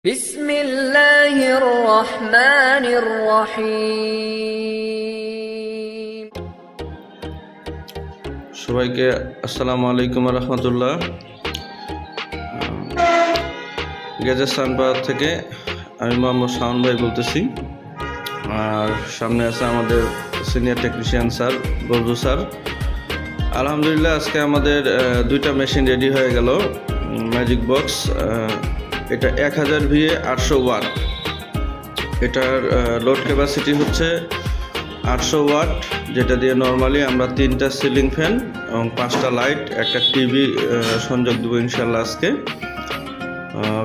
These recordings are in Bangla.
বিসমিল্লাহির রহমানির রহিম। সবাইকে আসসালামু আলাইকুম রহমতুল্লাহ। গেজের সানপাড়া থেকে আমি মোহাম্মদ শাওন ভাই বলতেছি। আর সামনে আছে আমাদের senior technician sir Bazlu sir. আলহামদুলিল্লাহ আজকে আমাদের দুইটা মেশিন রেডি হয়ে গেল। ম্যাজিক বক্স, এটা 1000 VA 800 ওয়াট। এটার লোড ক্যাপাসিটি হচ্ছে 800 ওয়াট, যেটা দিয়ে নর্মালি আমরা 3টা সিলিং ফ্যান এবং 5টা লাইট, একটা টিভি সংযোগ দেবো ইনশাল্লাহ আজকে।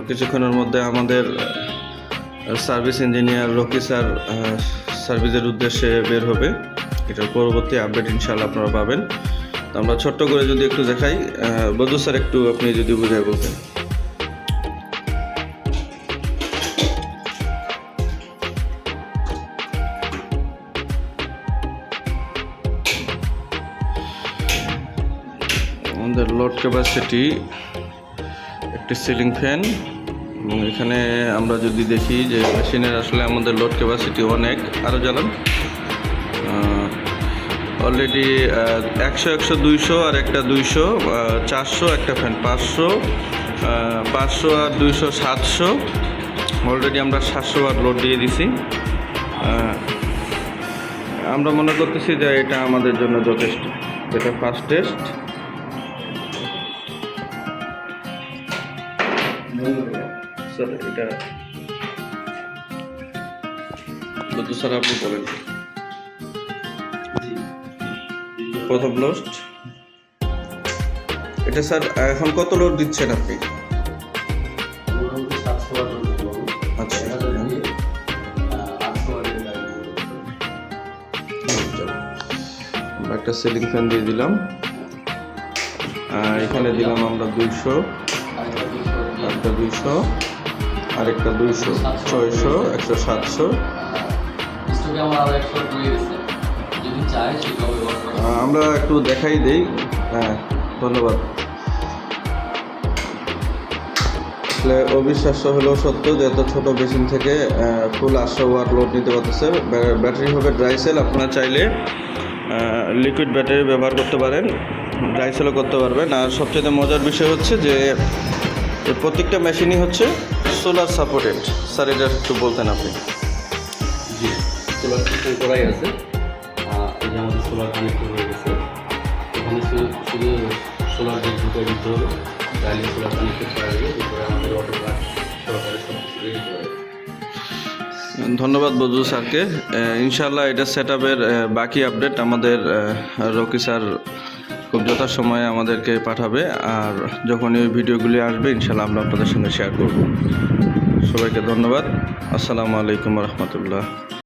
কিছুক্ষণের মধ্যে আমাদের সার্ভিস ইঞ্জিনিয়ার রকি স্যার সার্ভিসের উদ্দেশ্যে বের হবে। এটার পরবর্তী আপডেট ইনশাল্লাহ আপনারা পাবেন। তো আমরা ছোট্ট করে যদি একটু দেখাই, বদু স্যার একটু আপনি যদি বুঝাই বলতেন। আমাদের লোড ক্যাপাসিটি একটি সিলিং ফ্যান, এবং এখানে আমরা যদি দেখি যে মেশিনের আসলে আমাদের লোড ক্যাপাসিটি অনেক। আরও জ্বালান, অলরেডি 100 100 200 আর একটা 200 400, একটা ফ্যান 500 500 আর 200 700। অলরেডি আমরা 700 ওয়াট লোড দিয়ে দিছি। আমরা মনে করতেছি যে এটা আমাদের জন্য যথেষ্ট। এটা ফার্স্ট টেস্ট। স্যার এটা বদু স্যার আপনি বলেন প্রথম লোড। এটা স্যার এখন কত লোড দিচ্ছেন আপনি? আচ্ছা, আমরা একটা সিলিং ফ্যান দিয়ে দিলাম, এখানে দিলাম আমরা 200, একটা 200, আরেকটা 200, 600, 100, 700। আমরা একটু দেখাই দেই। হ্যাঁ, ধন্যবাদ। আসলে অবিশ্বাস্য হলেও সত্য যে এত ছোটো মেশিন থেকে ফুল 800 ওয়াট লোড নিতে পারতেছে। ব্যাটারি হবে ড্রাই সেল। আপনারা চাইলে লিকুইড ব্যাটারি ব্যবহার করতে পারেন, ড্রাই সেলও করতে পারবেন। আর সবচেয়ে মজার বিষয় হচ্ছে যে প্রত্যেকটা মেশিনই হচ্ছে সোলার সাপোর্টেড। স্যার এটা একটু বলতেন আপনি। জি, সোলার সিস্টেম করাই আছে। এই যে আমাদের সোলার কানেক্টর হয়ে গেছে, এখানে শুধু সোলার দিয়ে ঢুকে দিতে হবে, তাহলে সোলার কানেক্টর করা যাবে। এরপরে আমাদের অটো প্লাগ সহকারে সব কিছু রেডি করা যাবে। ধন্যবাদ বজলু স্যারকে। ইনশাআল্লাহ এটা সেট আপের বাকি আপডেট আমাদের রকি স্যার খুব যথাসময়ে আমাদেরকে পাঠাবে। আর যখন এই ভিডিওগুলি আসবে ইনশাআল্লাহ আমরা আপনাদের সঙ্গে শেয়ার করব। সবাইকে ধন্যবাদ। আসসালামু আলাইকুম রহমতুল্লাহ।